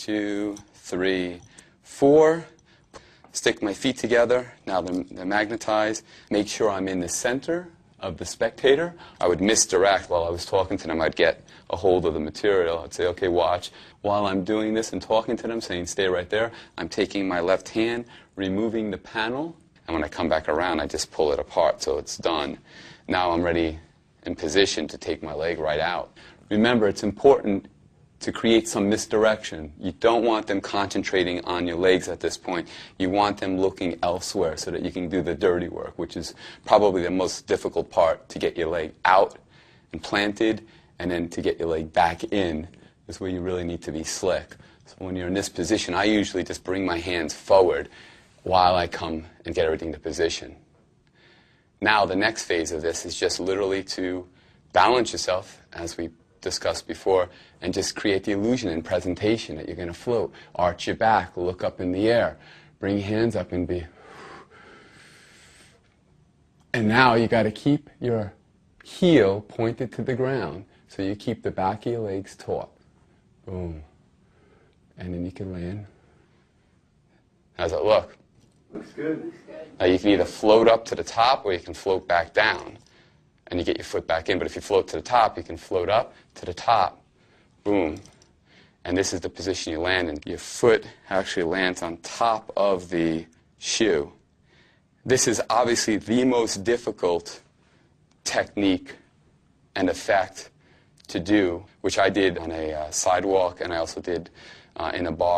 2, 3, 4. Stick my feet together. Now they're magnetized. Make sure I'm in the center of the spectator. I would misdirect while I was talking to them. I'd get a hold of the material. I'd say, okay, watch. While I'm doing this and talking to them, saying stay right there, I'm taking my left hand, removing the panel, and when I come back around, I just pull it apart so it's done. Now I'm ready in position to take my leg right out. Remember, it's important to create some misdirection. You don't want them concentrating on your legs at this point. You want them looking elsewhere so that you can do the dirty work, which is probably the most difficult part, to get your leg out and planted, and then to get your leg back in is where you really need to be slick. So when you're in this position, I usually just bring my hands forward while I come and get everything to position. Now the next phase of this is just literally to balance yourself, as we discussed before, and just create the illusion in presentation that you're going to float. Arch your back, look up in the air, bring your hands up and be. And now you got to keep your heel pointed to the ground, so you keep the back of your legs taut. Boom. And then you can land. How's it look? Looks good. Now you can either float up to the top or you can float back down. And you get your foot back in. But if you float to the top, you can float up to the top. Boom. And this is the position you land in. Your foot actually lands on top of the shoe. This is obviously the most difficult technique and effect to do, which I did on a sidewalk, and I also did in a bar.